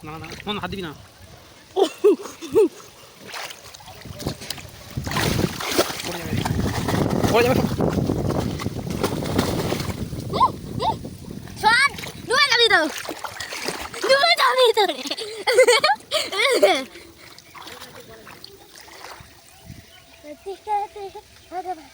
না না ফোন হাত দিবি না। পড়ে যাবে শোন নুয়ে যাবি তো নুয়ে যাবি তো রে ঠিক আছে আরে বাবা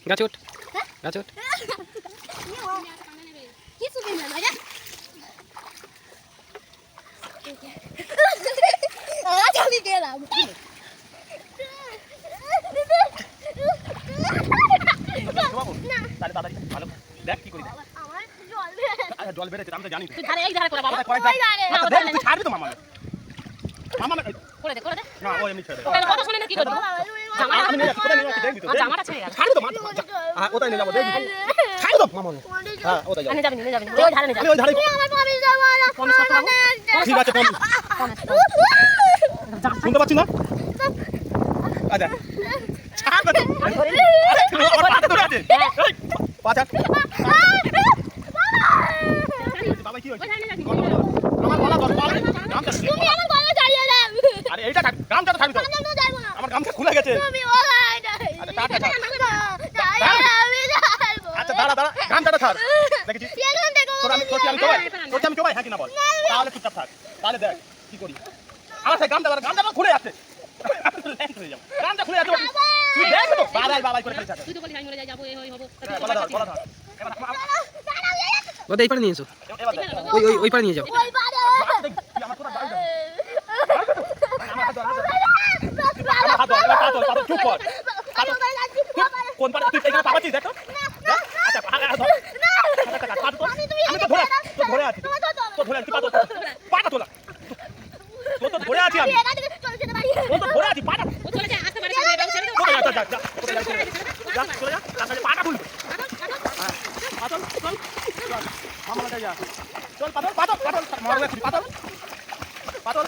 গাছ ওঠ গাছ ওঠ কিছু দিন না রে আজ আমি গেলাম দেখ কি করি আমার জল বেড়ে আচ্ছা জল বেড়েছে আমি তো জানি তুই ধারে এই ধারে করে বাবা ওই ধারে না আচ্ছা দেখ তুই ছাড়বি তো মামা মামা করে দে না ও এমনি ছেড়ে দে ওকে কথা শুনে না কি করব আমি নিয়ে যাচ্ছি কোথায় নিয়ে যাচ্ছি দেখবি তো জামাটা ছেড়ে গেল ছাড়বি তো মা হ্যাঁ ওটাই নিয়ে যাবো দেখবি ছাড়বি তো মামা হ্যাঁ ওটাই যাবো আনে যাবি নিয়ে যাবি ওই ধারে নিয়ে আমি যাবি ওই ধারে আমার পাবি যাব না কম কত বাবু ঠিক আছে কম শুনতে পাচ্ছি না আচ্ছা ছাড় না আমার পাটা ধরে আছে এই পাটা বাবা কি হয়েছে আমার গলা ধর গামছা তুমি আমার গলা ছাড়িয়ে দাও আরে এইটা গামছা তো ছাড়বি তো আমি যাব না আমার গামছা খুলে গেছে তুমি ওলাই নাই আচ্ছা টাটা আমি যাব আচ্ছা দাঁড়া দাঁড়া গামছাটা ছাড় দেখেছিস এখন দেখো তোর আমি চোবাই হ্যাঁ কি না বল তাহলে চুপচাপ থাক তাহলে দেখ কি করি আমার সেই গামছা খুলে যাচ্ছে ল্যান্ড হয়ে যাবো গামছা খুলে যাচ্ছে তুই দেখ তো বাবাই করে ফেলছিস তুই তো বলি আমি মরে যাই যাবো এই হই হবো বলা ধর ওটা এই পারে নিয়ে এসো এবার দেখ ওই পারে নিয়ে যাও ওই বারে তুই আমার পুরো দাঁড়িয়ে আমার হাত ধর এবার পা চুপ কর কোন পারে তুই এখানে পাচ্ছিস দেখ তো আচ্ছা আমি তো ধরে আছি তো ধরে আছি পাটা তোলা তো ধরে আছি আমি তো ধরে আছি পাটা ও চলে যায় আসতে পারে বাবু ছেড়ে দাও চলে যা তাহলে পাটা তুল পাতল চল মামা লাগা যা চল পাতল মারলে পাতল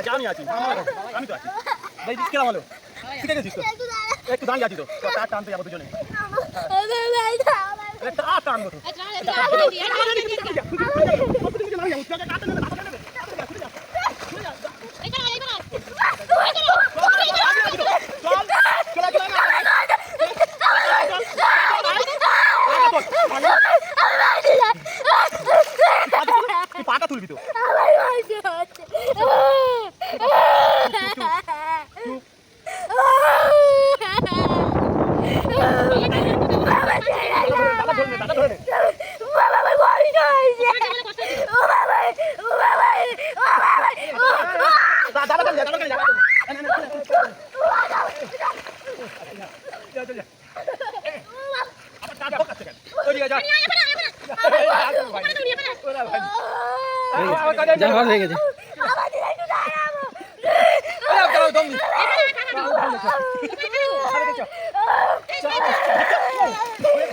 জানি আছি আমি তো আছি দেখ দিস কেমন হলো ঠিক আছে তো একটু দাঁড়িয়ে আছি তো তার টানতে যাবো দুজনে একটা আর টানবো তো পাটা তুলবি তো যা হয়ে গেছে এখানে